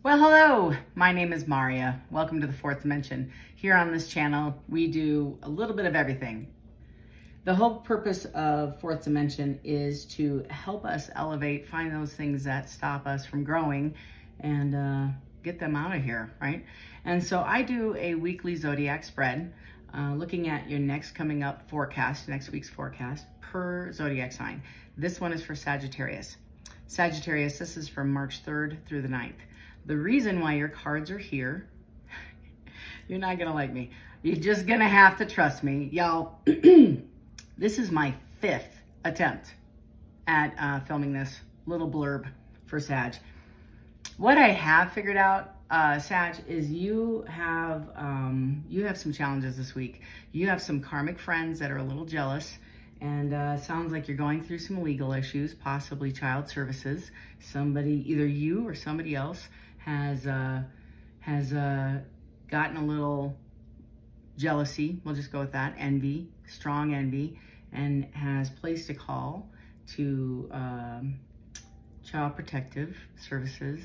Well, hello, my name is Maria. Welcome to the fourth dimension. Here on this channel, we do a little bit of everything. The whole purpose of fourth dimension is to help us elevate, find those things that stop us from growing and get them out of here, right? And so I do a weekly zodiac spread, looking at your next week's forecast per zodiac sign. This one is for Sagittarius. Sagittarius, this is from March 3rd through the 9th. The reason why your cards are here, you're not gonna like me. You're just gonna have to trust me. Y'all, this is my 5th attempt at filming this little blurb for Sag. What I have figured out, Sag, is you have some challenges this week. You have some karmic friends that are a little jealous, and sounds like you're going through some legal issues, possibly child services. Somebody, either you or somebody else, has gotten a little jealousy, we'll just go with that, envy, strong envy, and has placed a call to child protective services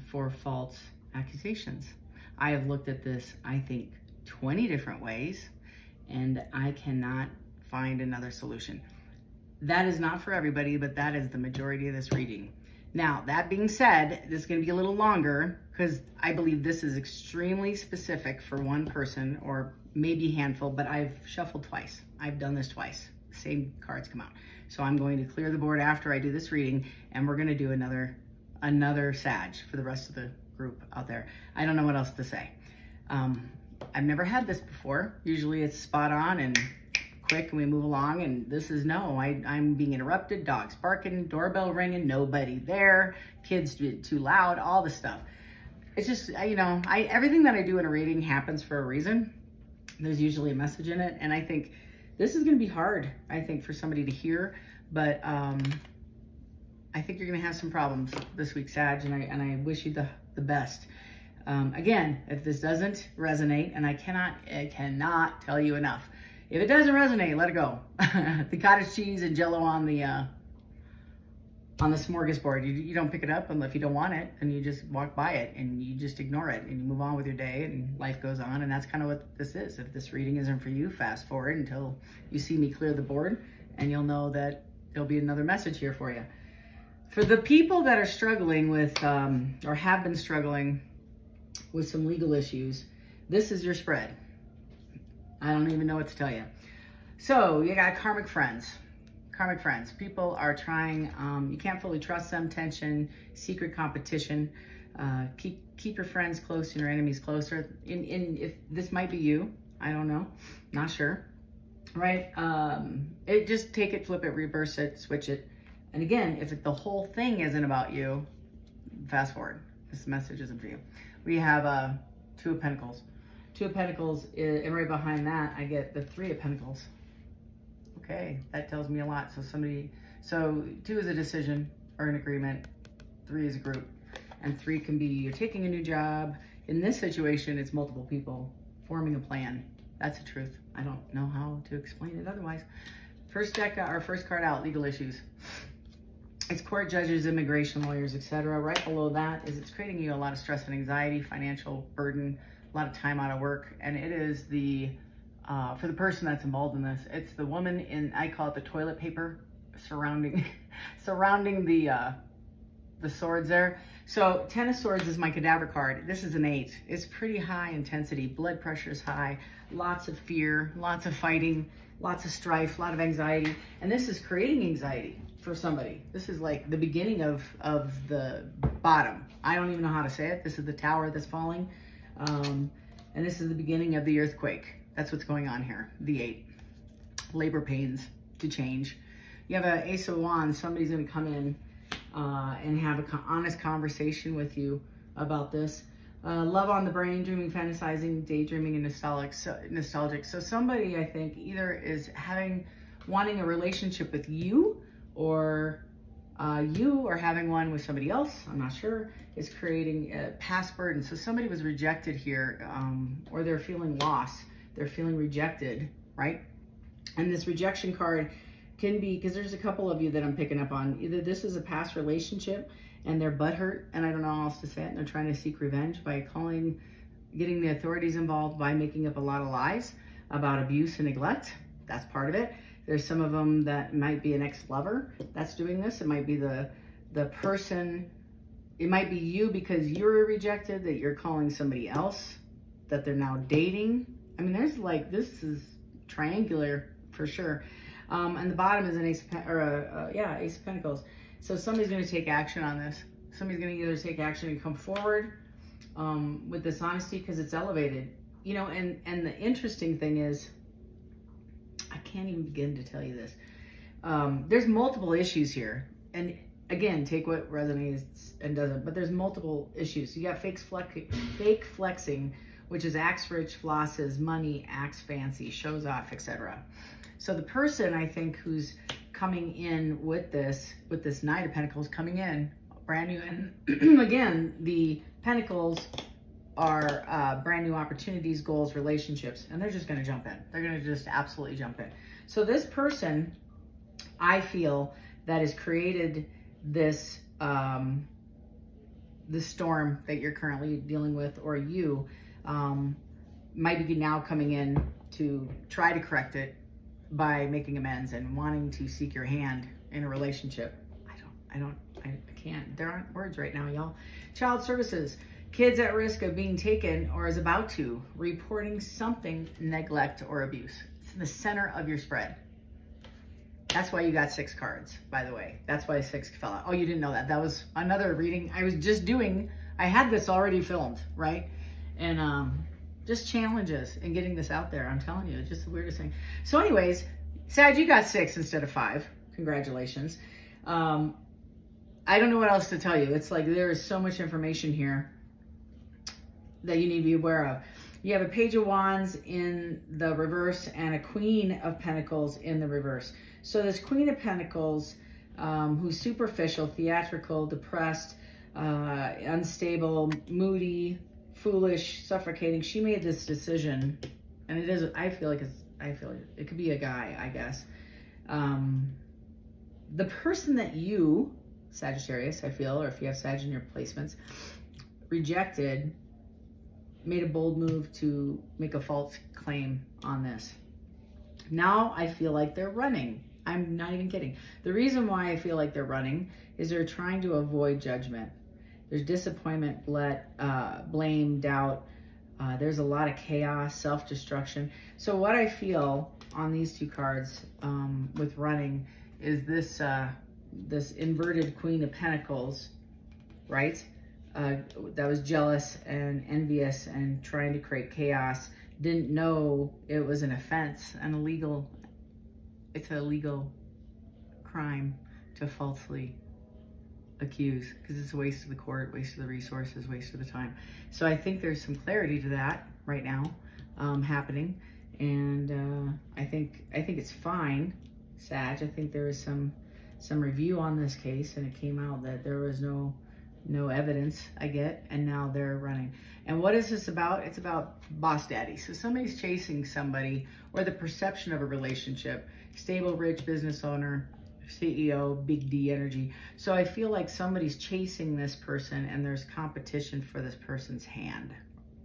for false accusations. I have looked at this, I think, 20 different ways, and I cannot find another solution. That is not for everybody, but that is the majority of this reading. Now, that being said, this is going to be a little longer because I believe this is extremely specific for one person or maybe a handful, but I've shuffled twice. I've done this twice. Same cards come out. So I'm going to clear the board after I do this reading, and we're going to do another Sag for the rest of the group out there. I don't know what else to say. I've never had this before. Usually it's spot on and quick and we move along, and this is no, I'm being interrupted, dogs barking, doorbell ringing, nobody there, kids too loud, all the stuff. It's just, everything that I do in a reading happens for a reason. There's usually a message in it, and I think this is going to be hard, I think, for somebody to hear, but I think you're going to have some problems this week, Sag, and I wish you the best. Again, if this doesn't resonate, and I cannot tell you enough, if it doesn't resonate, let it go. The cottage cheese and Jell-O on the smorgasbord, you don't pick it up unless you don't want it, and you just walk by it and you just ignore it and you move on with your day and life goes on. And that's kind of what this is. If this reading isn't for you, fast forward until you see me clear the board, and you'll know that there'll be another message here for you. For the people that are struggling with or have been struggling with some legal issues, this is your spread. I don't even know what to tell you. So you got karmic friends. Karmic friends. People are trying, you can't fully trust them, tension, secret competition. Keep your friends close and your enemies closer. If this might be you, I don't know, not sure, right? Just take it, flip it, reverse it, switch it. And again, if the whole thing isn't about you, fast forward. This message isn't for you. We have 2 of Pentacles. 2 of Pentacles, and right behind that, I get the 3 of Pentacles. Okay, that tells me a lot. So 2 is a decision or an agreement, 3 is a group, and 3 can be you're taking a new job. In this situation, it's multiple people forming a plan. That's the truth. I don't know how to explain it otherwise. First card out, legal issues. It's court judges, immigration lawyers, etc. Right below that is it's creating you a lot of stress and anxiety, financial burden, a lot of time out of work, and it is for the person that's involved in this, it's the woman in, I call it the toilet paper surrounding the swords there. So 10 of Swords is my cadaver card. This is an 8. It's pretty high intensity. Blood pressure is high, lots of fear, lots of fighting, lots of strife, a lot of anxiety, and this is creating anxiety for somebody. This is like the beginning of the bottom. I don't even know how to say it. This is the tower that's falling. And this is the beginning of the earthquake. That's what's going on here. The 8. Labor pains to change. You have an Ace of Wands. Somebody's going to come in and have an honest conversation with you about this. Love on the brain, dreaming, fantasizing, daydreaming, and nostalgic. So somebody, I think, either is wanting a relationship with you, or you are having one with somebody else, I'm not sure, is creating a past burden. So somebody was rejected here, or they're feeling lost, they're feeling rejected, right? And this rejection card can be, because there's a couple of you that I'm picking up on, either this is a past relationship and they're butthurt, and I don't know how else to say it, and they're trying to seek revenge by getting the authorities involved by making up a lot of lies about abuse and neglect. That's part of it. There's some of them that might be an ex-lover that's doing this. It might be the person, it might be you because you're rejected, that you're calling somebody else that they're now dating. I mean, there's like, this is triangular for sure. And the bottom is an Ace of Pentacles. So somebody's going to take action on this. Somebody's going to either take action and come forward with this honesty because it's elevated. You know, and the interesting thing is, I can't even begin to tell you this. There's multiple issues here. And again, take what resonates and doesn't, but there's multiple issues. You got fake flexing, which is acts rich, flosses, money, acts fancy, shows off, etc. So the person, I think, who's coming in with this Knight of Pentacles coming in brand new, and again, the Pentacles are brand new opportunities, goals, relationships, and they're just going to jump in. They're going to just absolutely jump in. So this person, I feel, that has created this the storm that you're currently dealing with, or you might be now coming in to try to correct it by making amends and wanting to seek your hand in a relationship. I can't. There aren't words right now, y'all. Child services. Kids at risk of being taken or is about to. Reporting something, neglect or abuse. It's in the center of your spread. That's why you got 6 cards, by the way. That's why 6 fell out. Oh, you didn't know that. That was another reading I was just doing. I had this already filmed, right? And just challenges and getting this out there. I'm telling you, it's just the weirdest thing. So anyways, Sag, you got 6 instead of 5. Congratulations. I don't know what else to tell you. It's like there is so much information here that you need to be aware of. You have a Page of Wands in the reverse and a Queen of Pentacles in the reverse. So this Queen of Pentacles, who's superficial, theatrical, depressed, unstable, moody, foolish, suffocating, she made this decision, and it is, I feel it could be a guy, I guess. The person that you, Sagittarius, I feel, or if you have Sag in your placements, rejected, made a bold move to make a false claim on this. Now I feel like they're running. I'm not even kidding. The reason why I feel like they're running is they're trying to avoid judgment. There's disappointment, blame, doubt. There's a lot of chaos, self-destruction. So what I feel on these 2 cards with running is this this inverted Queen of Pentacles, right? That was jealous and envious and trying to create chaos. Didn't know it was an offense, it's a legal crime to falsely accuse, because it's a waste of the court, waste of the resources, waste of the time. So I think there's some clarity to that right now happening, and I think it's fine, Sag. I think there was some review on this case, and it came out that there was no evidence, I get, and now they're running. And what is this about? It's about boss daddy. So somebody's chasing somebody, or the perception of a relationship, stable, rich business owner, CEO, big D energy. So I feel like somebody's chasing this person, and there's competition for this person's hand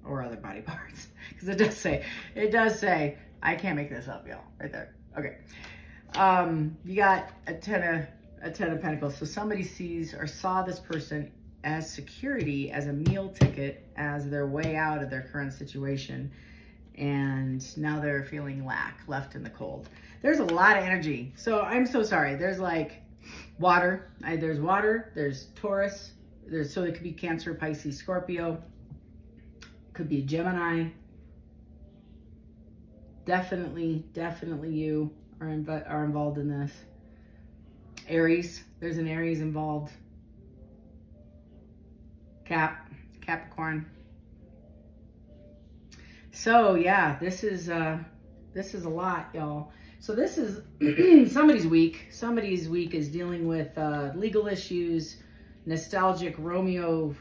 or other body parts. Because it does say, I can't make this up, y'all, right there. Okay. You got a 10 of Pentacles. So somebody sees or saw this person as security, as a meal ticket, as their way out of their current situation. And now they're feeling left in the cold. There's a lot of energy. So I'm so sorry. There's like water. There's water. There's Taurus. So it could be Cancer, Pisces, Scorpio. Could be Gemini. Definitely you are involved in this. Aries. There's an Aries involved. Capricorn. So yeah, this is a lot, y'all. So this is somebody's week. Somebody's week is dealing with legal issues, nostalgic Romeo,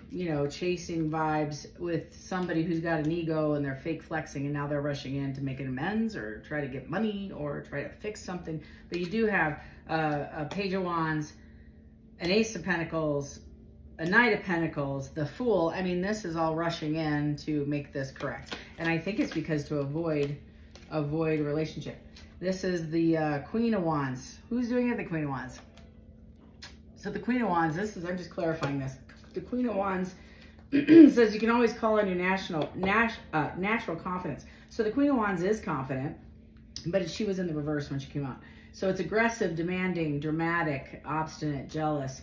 chasing vibes with somebody who's got an ego and they're fake flexing, and now they're rushing in to make an amends or try to get money or try to fix something. But you do have a Page of Wands, an Ace of Pentacles, a Knight of Pentacles, the Fool. I mean, this is all rushing in to make this correct. And I think it's because to avoid a relationship. This is the Queen of Wands. Who's doing it? The Queen of Wands. So the Queen of Wands, I'm just clarifying this. The Queen of Wands says you can always call on your natural confidence. So the Queen of Wands is confident, but she was in the reverse when she came out. So it's aggressive, demanding, dramatic, obstinate, jealous.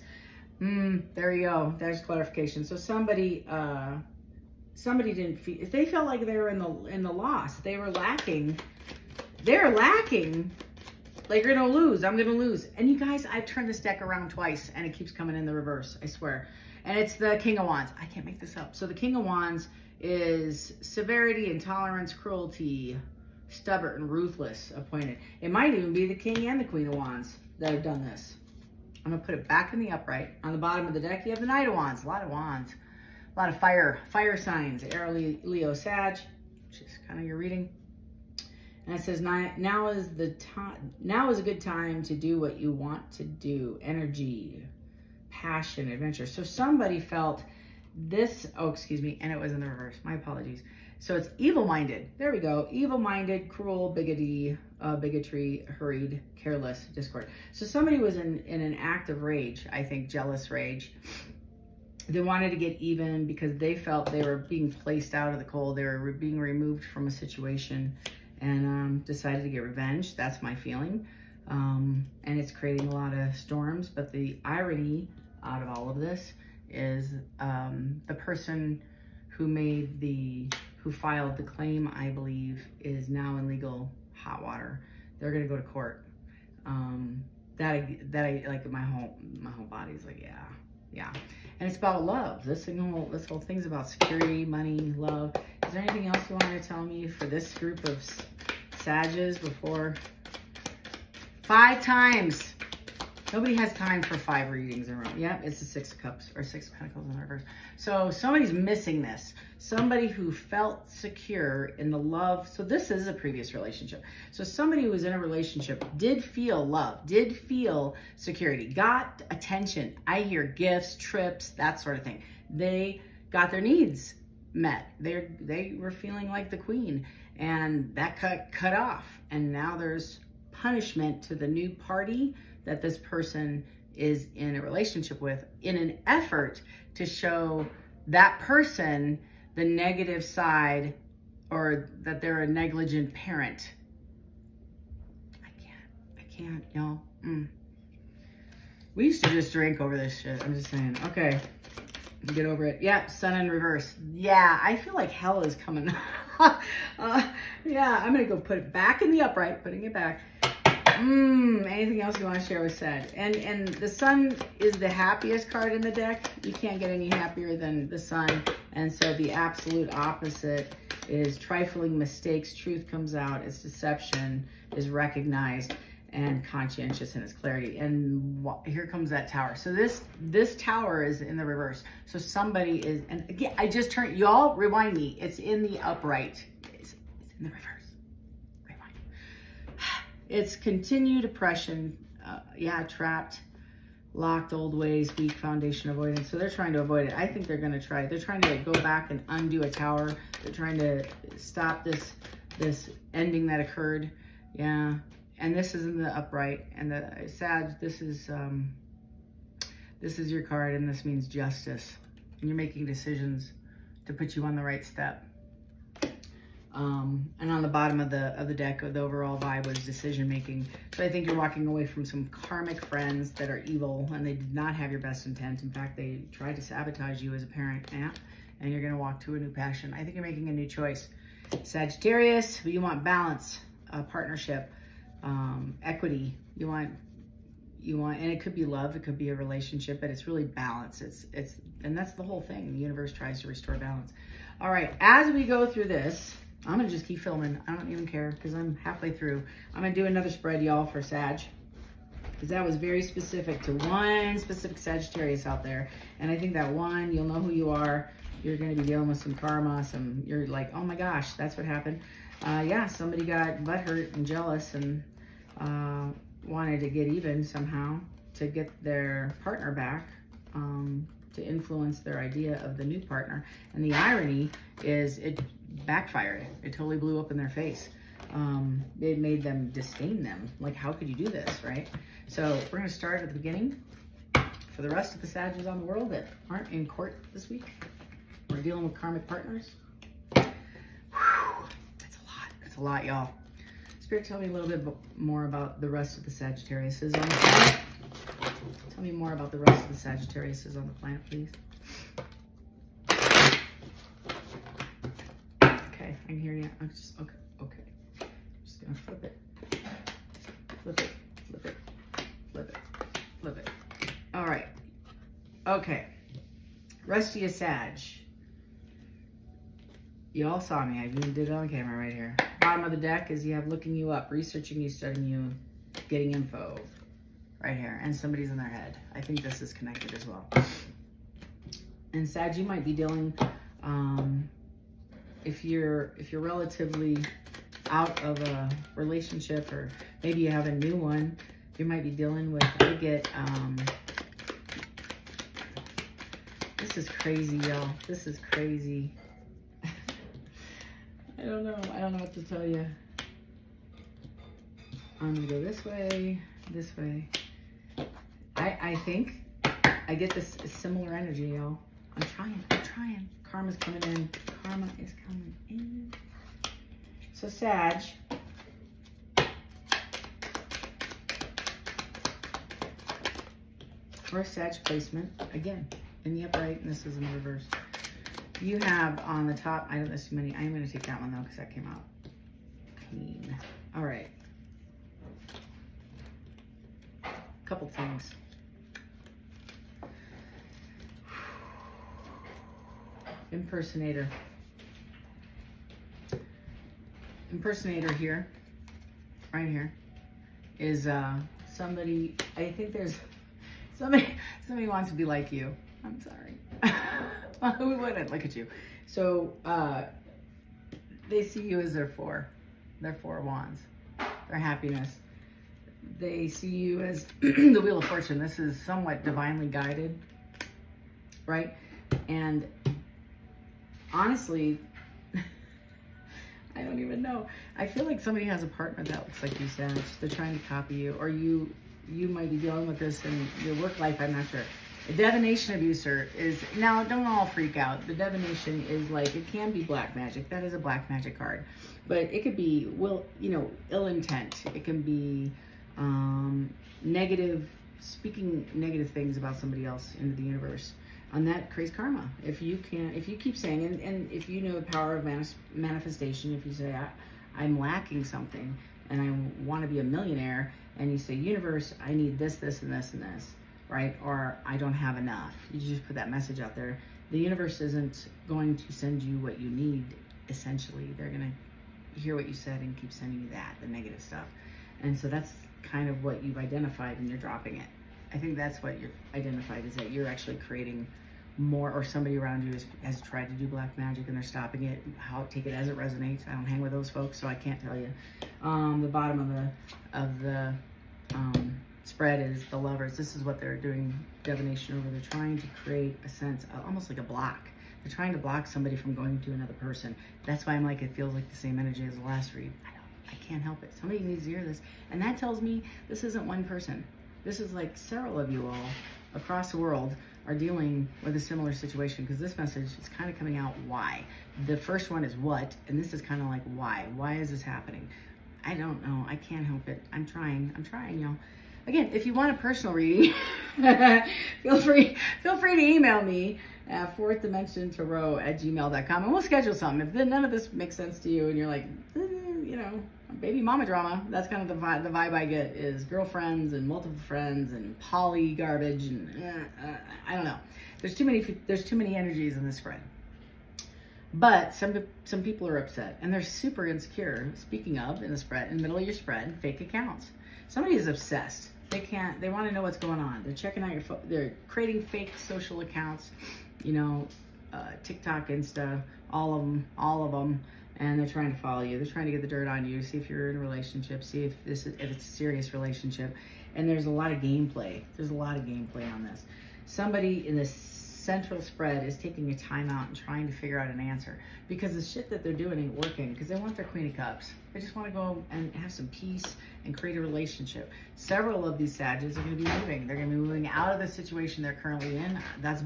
There you go. There's clarification. So somebody didn't feel, they felt like they were in the loss. They were lacking. They're lacking. Like, you're gonna lose. I'm gonna lose. And you guys, I've turned this deck around twice and it keeps coming in the reverse, I swear. And it's the King of Wands. I can't make this up. So the King of Wands is severity, intolerance, cruelty, stubborn, ruthless, appointed. It might even be the King and the Queen of Wands that have done this. I'm gonna put it back in the upright. On the bottom of the deck, you have the Knight of Wands. A lot of wands. A lot of fire signs. Air, Leo, Sag, which is kind of your reading. And it says, now is a good time to do what you want to do. Energy, passion, adventure. So somebody felt this, oh, excuse me, and it was in the reverse. My apologies. So it's evil-minded. There we go. Evil-minded, cruel, bigotry, hurried, careless, discord. So somebody was in an act of rage, I think, jealous rage. They wanted to get even because they felt they were being placed out of the cold. They were being removed from a situation and decided to get revenge. That's my feeling. And it's creating a lot of storms. But the irony out of all of this is the person who filed the claim, I believe, is now in legal hot water. They're gonna go to court. That I like, my whole body's like, yeah. And it's about love. This whole thing's about security, money, love. Is there anything else you wanted to tell me for this group of Sages before? 5 times. Nobody has time for 5 readings in a row. Yep, it's the 6 of Cups or 6 of Pentacles in the reverse. So somebody's missing this. Somebody who felt secure in the love. So this is a previous relationship. So somebody who was in a relationship did feel love, did feel security, got attention. I hear gifts, trips, that sort of thing. They got their needs met. They were feeling like the queen, and that cut off. And now there's punishment to the new party that this person is in a relationship with, in an effort to show that person the negative side, or that they're a negligent parent. I can't, y'all. We used to just drink over this shit. I'm just saying. Okay, get over it. Yeah, Sun in reverse. Yeah, I feel like hell is coming. Yeah, I'm gonna go put it back in the upright, putting it back. Anything else you want to share with Sag? And the Sun is the happiest card in the deck. You can't get any happier than the Sun. And so the absolute opposite is trifling mistakes. Truth comes out. Its deception is recognized, and conscientious in its clarity. And here comes that Tower. So this Tower is in the reverse. So somebody is, and again, I just turned, y'all rewind me. It's in the upright. It's in the reverse. It's continued oppression, trapped, locked, old ways, weak foundation, avoidance. So they're trying to avoid it. I think they're going to try. They're trying to go back and undo a tower. They're trying to stop this ending that occurred. Yeah, and this is in the upright. And the Sag, this is your card, and this means justice. And you're making decisions to put you on the right step. And on the bottom of the deck, the overall vibe was decision making. So I think you're walking away from some karmic friends that are evil, and they did not have your best intent. In fact, they tried to sabotage you as a parent. Yeah, and you're gonna walk to a new passion. I think you're making a new choice, Sagittarius. But you want balance, partnership, equity. You want, and it could be love, it could be a relationship, but it's really balance. And that's the whole thing. The universe tries to restore balance. All right, as we go through this, I'm gonna just keep filming. I don't even care because I'm halfway through. I'm gonna do another spread, y'all, for Sag, because that was very specific to one specific Sagittarius out there. And I think that one, you'll know who you are. You're gonna be dealing with some karma, you're like, oh my gosh, that's what happened. Yeah, somebody got butthurt and jealous and wanted to get even somehow to get their partner back. to influence their idea of the new partner. And the irony is it backfired. It totally blew up in their face. It made them disdain them. Like, how could you do this, right? So we're going to start at the beginning. For the rest of the Sagittarius on the world that aren't in court this week, we're dealing with karmic partners. Whew, that's a lot. That's a lot, y'all. Spirit, tell me a little bit more about the rest of the Sagittarius on the planet. Tell me more about the rest of the Sagittarius on the planet, please. Okay, I can hear you. I'm just, okay. I'm just gonna flip it. Flip it, flip it, flip it, flip it. All right. Okay. Rest of you Sag. You all saw me. I even did it on camera right here. Bottom of the deck is you have looking you up, researching you, studying you, getting info. Right here. And somebody's in their head. I think this is connected as well. And Sag, you might be dealing, if you're relatively out of a relationship, or maybe you have a new one, you might be dealing with, I get, this is crazy, y'all. This is crazy. I don't know what to tell you. I'm gonna go this way, this way. I think I get this similar energy, y'all. I'm trying. Karma's coming in. Karma is coming in. So Sag, or Sag placement, again, in the upright, and this is in the reverse. You have on the top, I don't know too many. I am going to take that one though, because that came out clean. All right. Couple things. Impersonator. Impersonator here, right here, is somebody, I think there's somebody wants to be like you. I'm sorry. Who wouldn't? Look at you. So they see you as their four of wands, their happiness. They see you as the Wheel of Fortune. This is somewhat divinely guided, right? And honestly, I don't even know. I feel like somebody has a partner that looks like you, Sag. They're trying to copy you, or you might be dealing with this in your work life. I'm not sure. A divination abuser is, now don't all freak out. The divination is like, it can be black magic. That is a black magic card, but it could be, ill intent. It can be negative, speaking negative things about somebody else into the universe. And that creates karma. If you keep saying, and if you know the power of manifestation, if you say, I'm lacking something and I want to be a millionaire, and you say, universe, I need this, this, and this, and this, right? Or I don't have enough. You just put that message out there. The universe isn't going to send you what you need, essentially. They're going to hear what you said and keep sending you that, the negative stuff. And so that's kind of what you've identified, and you're dropping it. I think that's what you've identified, is that you're actually creating more, or somebody around you has tried to do black magic and they're stopping it. Take it as it resonates. I don't hang with those folks, so I can't tell you. The bottom of the spread is the Lovers. This is what they're doing divination over. They're trying to create a sense, almost like a block. They're trying to block somebody from going to another person. That's why I'm like, it feels like the same energy as the last read. I can't help it. Somebody needs to hear this. And that tells me this isn't one person. This is like several of you all across the world are dealing with a similar situation, because this message is kind of coming out why. The first one is what, and this is kind of like why. Why is this happening? I don't know. I can't help it. I'm trying, y'all. Again, if you want a personal reading, feel free to email me at fourthdimensiontarot@gmail.com, and we'll schedule something. If none of this makes sense to you and you're like, baby mama drama, that's kind of the vibe I get, is girlfriends and multiple friends and poly garbage, and I don't know. There's too many energies in this spread. But some people are upset and they're super insecure. Speaking of, in the middle of your spread, fake accounts. Somebody is obsessed. They want to know what's going on. They're checking out they're creating fake social accounts, TikTok, Insta, all of them. And they're trying to follow you. They're trying to get the dirt on you, see if you're in a relationship, see if it's a serious relationship. And there's a lot of gameplay. There's a lot of gameplay on this. Somebody in this central spread is taking a time out and trying to figure out an answer, because the shit that they're doing ain't working, because they want their Queen of Cups. They just want to go and have some peace and create a relationship. Several of these Sages are going to be moving. They're going to be moving out of the situation they're currently in. That's,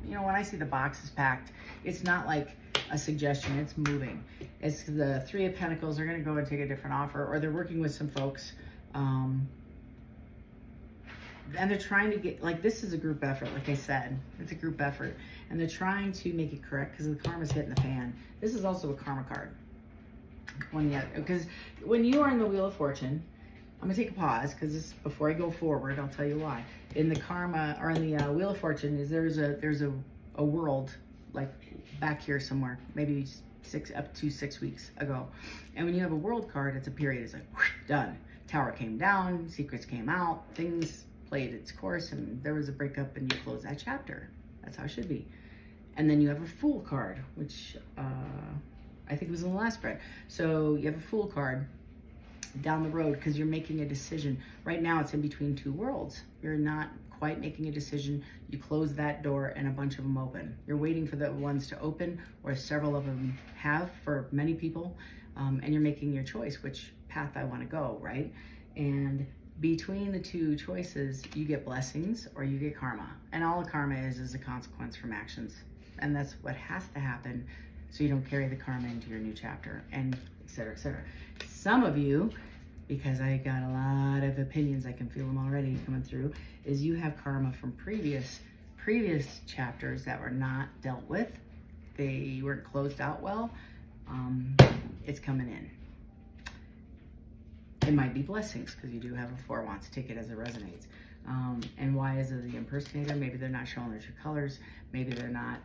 you know, when I see the boxes packed, it's not like a suggestion, it's moving. It's the Three of Pentacles. They're going to go and take a different offer, or they're working with some folks, and they're trying to get, like, this is a group effort, like I said. It's a group effort. And they're trying to make it correct because the karma's hitting the fan. This is also a karma card. Because when you are in the Wheel of Fortune, I'm going to take a pause because before I go forward, I'll tell you why. In the karma, or in the Wheel of Fortune, is there's a world, like back here somewhere, maybe up to 6 weeks ago. And when you have a world card, it's a period. It's like, whoosh, done. Tower came down, secrets came out, things played its course, and there was a breakup, and you close that chapter. That's how it should be. And then you have a Fool card, which I think was in the last spread. So you have a Fool card down the road because you're making a decision. Right now it's in between two worlds. You're not quite making a decision. You close that door and a bunch of them open. You're waiting for the ones to open, or several of them have for many people, and you're making your choice, which path I want to go, right? And between the two choices, you get blessings or you get karma. And all the karma is a consequence from actions. And that's what has to happen so you don't carry the karma into your new chapter, and et cetera, et cetera. Some of you, because I got a lot of opinions, I can feel them already coming through, is you have karma from previous chapters that were not dealt with. They weren't closed out well. It's coming in. It might be blessings because you do have a Four of Wands. Take it as it resonates. And why is it the impersonator? Maybe they're not showing their true colors. Maybe they're not,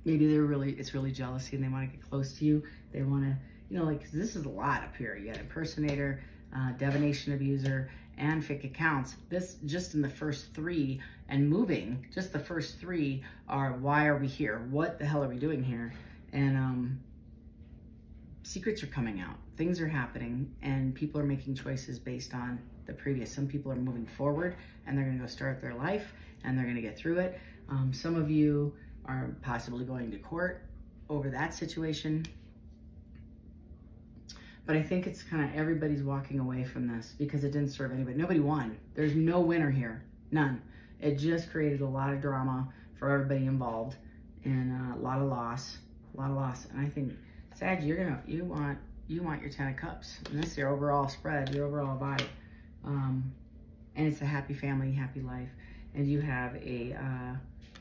maybe it's really jealousy and they want to get close to you. They want to, you know, like, 'cause this is a lot up here. You got impersonator, divination abuser, and fake accounts. This, just in the first three, and moving, just the first three are, why are we here? What the hell are we doing here? And secrets are coming out. Things are happening, and people are making choices based on the previous. Some people are moving forward, and they're going to go start their life, and they're going to get through it. Some of you are possibly going to court over that situation. But I think it's kind of everybody's walking away from this because it didn't serve anybody. Nobody won. There's no winner here. None. It just created a lot of drama for everybody involved, and a lot of loss. A lot of loss. And I think, Sag, you want your 10 of Cups. And that's your overall spread, your overall vibe. And it's a happy family, happy life. And you have a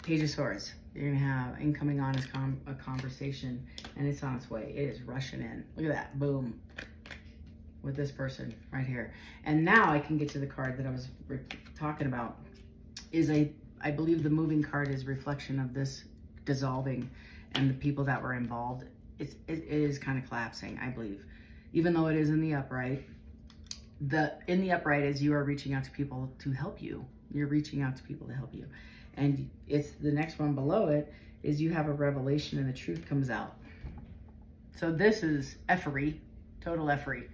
Page of Swords. You're going to have incoming honest a conversation, and it's on its way. It is rushing in. Look at that. Boom. With this person right here. And now I can get to the card that I was talking about. I believe the moving card is reflection of this dissolving, and the people that were involved. It is kind of collapsing, I believe. Even though it is in the upright, in the upright is you are reaching out to people to help you. You're reaching out to people to help you. And it's the next one below it is you have a revelation and the truth comes out. So this is effery, total effery.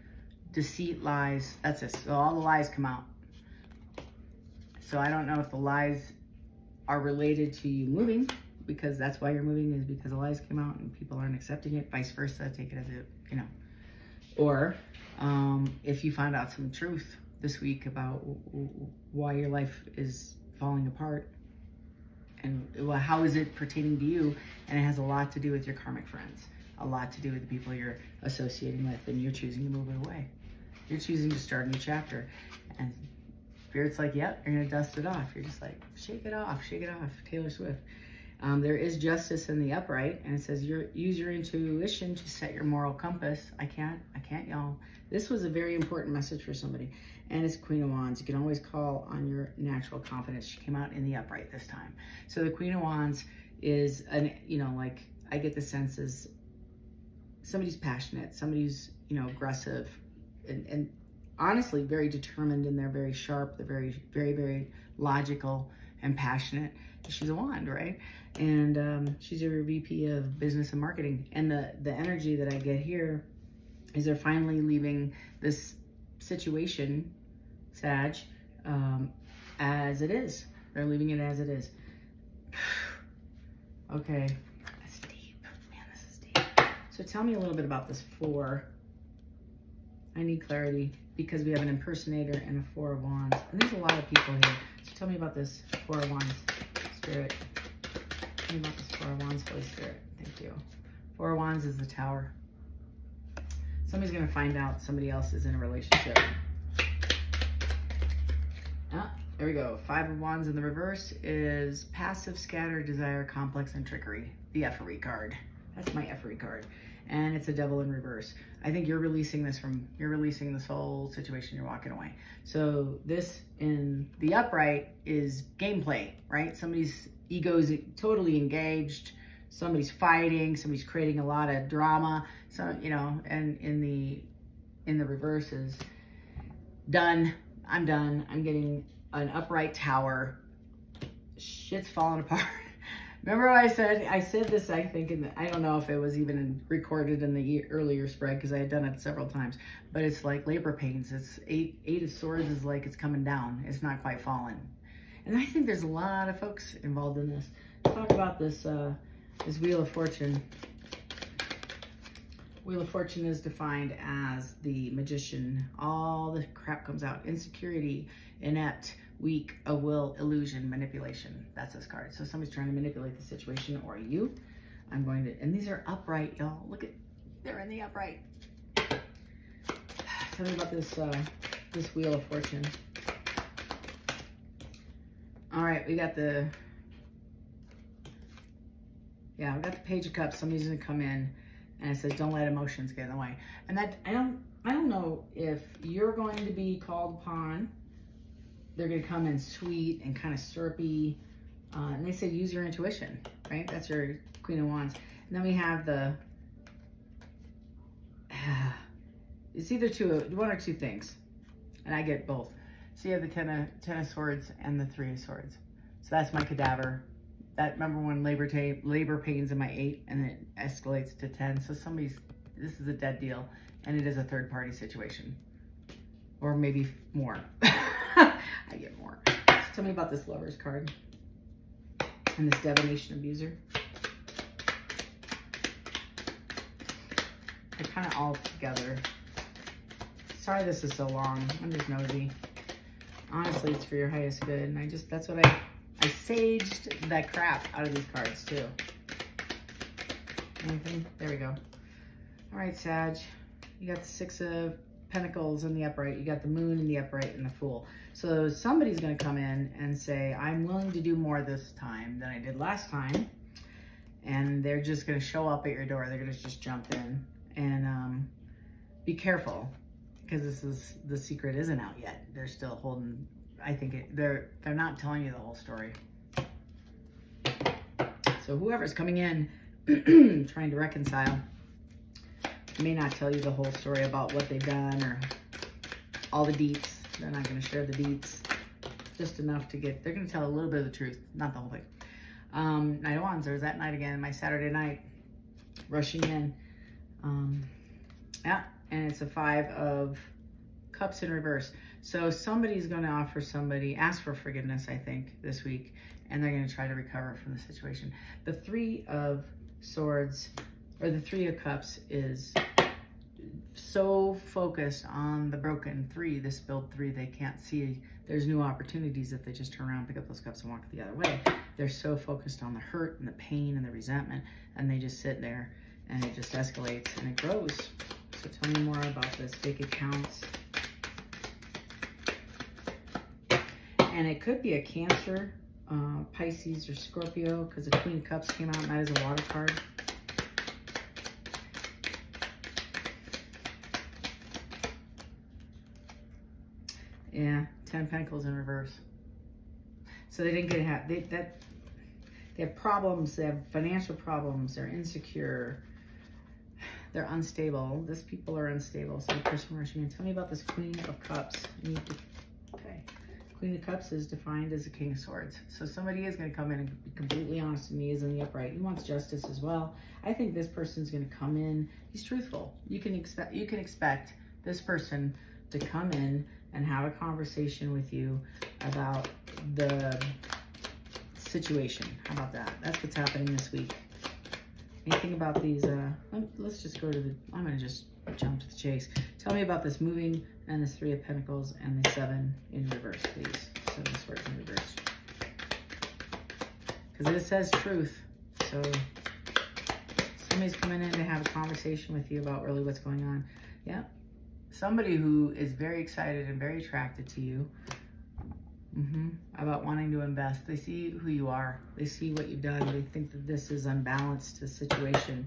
Deceit, lies, that's it. So all the lies come out. So I don't know if the lies are related to you moving, because that's why you're moving, is because the lies came out and people aren't accepting it. Vice versa, take it as it, you know. Or if you find out some truth this week about why your life is falling apart, and how is it pertaining to you, and it has a lot to do with your karmic friends, a lot to do with the people you're associating with, and you're choosing to move it away. You're choosing to start a new chapter, and Spirit's like, yep, you're gonna dust it off. You're just like, shake it off, Taylor Swift. There is justice in the upright, and it says use your intuition to set your moral compass. I can't, y'all. This was a very important message for somebody. And it's Queen of Wands. You can always call on your natural confidence. She came out in the upright this time. So the Queen of Wands is, like, I get the sense is somebody's passionate, somebody's, aggressive, and honestly very determined, and they're very sharp. They're very, very, very logical and passionate. She's a wand, right? And she's your VP of business and marketing. And the energy that I get here is they're finally leaving this situation, Sag, as it is. They're leaving it as it is. Okay, that's deep. Man, this is deep. So tell me a little bit about this 4. I need clarity because we have an impersonator and a 4 of Wands. And there's a lot of people here. So tell me about this 4 of Wands, Spirit. Tell me about this 4 of Wands, Holy Spirit. Thank you. 4 of Wands is the Tower. Somebody's going to find out somebody else is in a relationship. There we go. 5 of Wands in the reverse is passive, scatter, desire, complex, and trickery. The effery card. That's my effery card. And it's a Devil in reverse. I think you're releasing this whole situation. You're walking away. So this in the upright is gameplay, right? Somebody's ego is totally engaged. Somebody's fighting. Somebody's creating a lot of drama. So, you know, and in the reverse is done. I'm done. I'm getting an upright tower. Shit's falling apart. Remember what I said this, I think, I don't know if it was even recorded in the earlier spread because I had done it several times, but it's like labor pains. It's 8 of Swords is like it's coming down. It's not quite falling. And I think there's a lot of folks involved in this. Let's talk about this, this Wheel of Fortune. Wheel of Fortune is defined as the Magician. All the crap comes out. Insecurity, inept, weak, a will, illusion, manipulation. That's this card. So somebody's trying to manipulate the situation or you. I'm going to, and these are upright, y'all. Look at, they're in the upright. Tell me about this, this Wheel of Fortune. All right, we got the, we got the Page of Cups. Somebody's gonna come in and it says, don't let emotions get in the way. And that, I don't know if you're going to be called upon. They're going to come in sweet and kind of syrupy. And they say use your intuition, right? That's your Queen of Wands. And then we have the, it's either one or two things. And I get both. So you have the 10 of Swords and the 3 of Swords. So that's my cadaver. That, remember when labor pains in my 8 and it escalates to 10. So this is a dead deal. And it is a third party situation. Or maybe more. I get more. So tell me about this Lover's card and this Divination Abuser. They're kind of all together. Sorry this is so long. I'm just nosy. Honestly, it's for your highest good. And that's what I saged that crap out of these cards too. Anything? There we go. All right, Sag. You got the 6 of Pentacles in the upright. You got the Moon in the upright and the Fool. So somebody's going to come in and say, I'm willing to do more this time than I did last time. And they're just going to show up at your door. They're going to just jump in. And be careful, because the secret isn't out yet. They're still holding, I think they're not telling you the whole story. So whoever's coming in trying to reconcile may not tell you the whole story about what they've done or all the deets. They're not going to share the deets. Just enough to get, they're going to tell a little bit of the truth, not the whole thing. Knight of Wands, there's that night again, my Saturday night, rushing in. Yeah, and it's a 5 of Cups in reverse. So somebody's going to ask for forgiveness, I think, this week, and they're going to try to recover from the situation. The 3 of Swords, or the 3 of Cups, is so focused on the broken 3, the spilled 3, they can't see there's new opportunities if they just turn around, pick up those cups and walk the other way. They're so focused on the hurt and the pain and the resentment, and they just sit there and it just escalates and it grows. So tell me more about this. Fake accounts. And it could be a Cancer, Pisces, or Scorpio, because the Queen of Cups came out and that is a water card. Yeah, 10 Pentacles in reverse. So they didn't get they have problems. They have financial problems. They're insecure. They're unstable. These people are unstable. So the person rushing in. Tell me about this Queen of Cups. Okay, Queen of Cups is defined as a King of Swords. So somebody is going to come in and be completely honest with me. Is in the upright. He wants justice as well. I think this person's going to come in. He's truthful. You can expect this person to come in and have a conversation with you about the situation. How about that? That's what's happening this week. Anything about these, let's just go to the, I'm going to just jump to the chase. Tell me about this moving and this 3 of Pentacles and the 7 in reverse, please. 7 of Swords in reverse. Because it says truth. So somebody's coming in to have a conversation with you about really what's going on. Yeah. Somebody who is very excited and very attracted to you. About wanting to invest. They see who you are. They see what you've done. They think that this is unbalanced, the situation,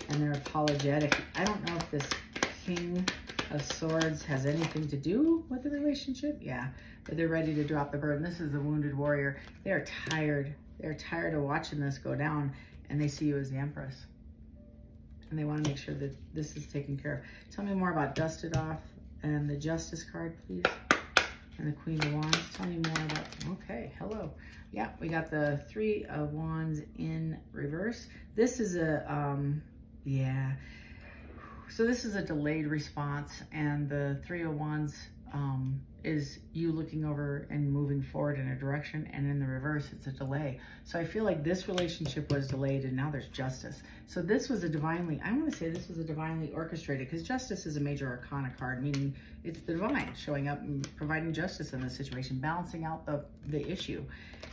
and they're apologetic. I don't know if this King of Swords has anything to do with the relationship. Yeah, but they're ready to drop the burden. This is the wounded warrior. They are tired. They're tired of watching this go down, and they see you as the Empress. And they want to make sure that this is taken care of. Tell me more about Dusted Off and the Justice card, please. And the Queen of Wands. Tell me more about, okay, hello. Yeah, we got the 3 of Wands in reverse. This is a, yeah. So this is a delayed response, and the 3 of Wands is you looking over and moving forward in a direction, and in the reverse, it's a delay. So I feel like this relationship was delayed, and now there's justice. So this was a divinely, I want to say this was a divinely orchestrated, because justice is a major arcana card, meaning it's the divine showing up and providing justice in this situation, balancing out the issue.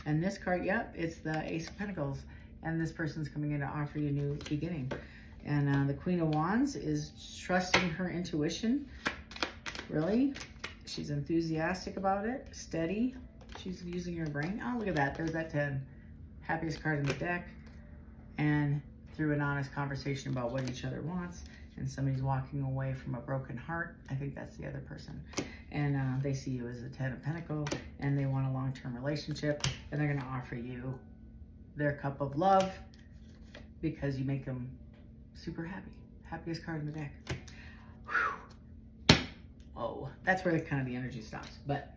And this card, yep, it's the Ace of Pentacles, and this person's coming in to offer you a new beginning. And the Queen of Wands is trusting her intuition, really. She's enthusiastic about it, steady. She's using her brain. Oh, look at that. There's that 10. Happiest card in the deck. And through an honest conversation about what each other wants, and somebody's walking away from a broken heart, I think that's the other person. And they see you as a 10 of Pentacles, and they want a long-term relationship, and they're going to offer you their cup of love because you make them super happy. Happiest card in the deck. Whew. Oh, that's where kind of the energy stops. But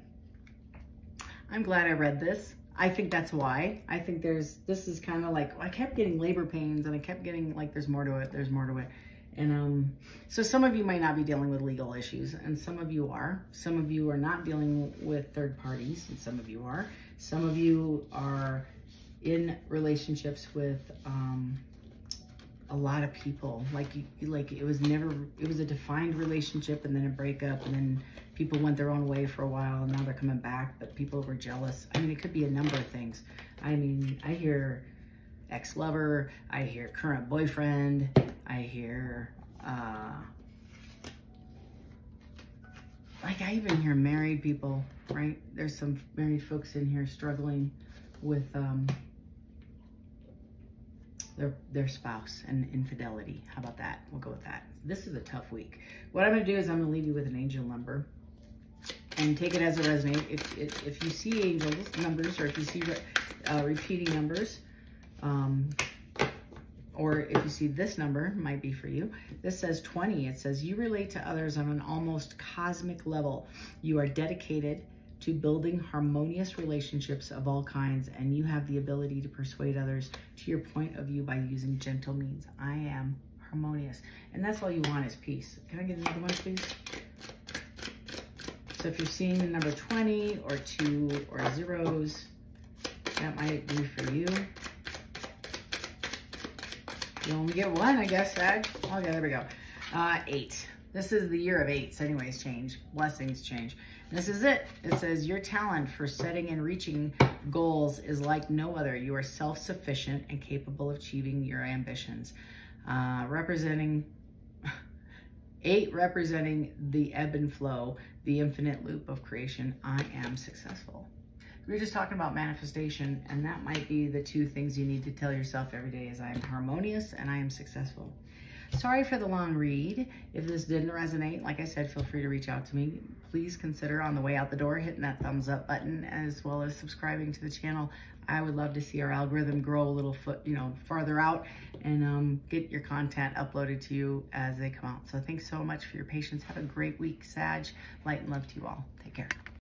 I'm glad I read this. I think that's why. I think this is kind of like, I kept getting labor pains, and I kept getting like, there's more to it, there's more to it. And so some of you might not be dealing with legal issues, and some of you are. Some of you are not dealing with third parties, and some of you are. Some of you are in relationships with a lot of people, like it was a defined relationship, and then a breakup, and then people went their own way for a while, and now they're coming back, but people were jealous. I mean, it could be a number of things. I mean, I hear ex-lover, I hear current boyfriend, I hear like I even hear married people, right? There's some married folks in here struggling with their spouse and infidelity. How about that? We'll go with that. This is a tough week. What I'm going to do is I'm going to leave you with an angel number and take it as it resonates. If you see angel numbers, or if you see repeating numbers, or if you see this number, might be for you. This says 20. It says you relate to others on an almost cosmic level. You are dedicated to building harmonious relationships of all kinds, and you have the ability to persuade others to your point of view by using gentle means. I am harmonious. And that's all you want is peace. Can I get another one, please? So if you're seeing the number 20 or 2 or zeros, that might be for you. You only get one, I guess, Sag. Oh, yeah, there we go. 8. This is the year of 8s. Anyways, change. Blessings change. This is it. It says your talent for setting and reaching goals is like no other. You are self-sufficient and capable of achieving your ambitions. Representing 8, representing the ebb and flow, the infinite loop of creation. I am successful. We were just talking about manifestation, and that might be the 2 things you need to tell yourself every day is I am harmonious and I am successful. Sorry for the long read. If this didn't resonate, like I said, feel free to reach out to me. Please consider on the way out the door hitting that thumbs up button, as well as subscribing to the channel. I would love to see our algorithm grow a little farther out, and get your content uploaded to you as they come out. So thanks so much for your patience. Have a great week, Sag. Light and love to you all. Take care.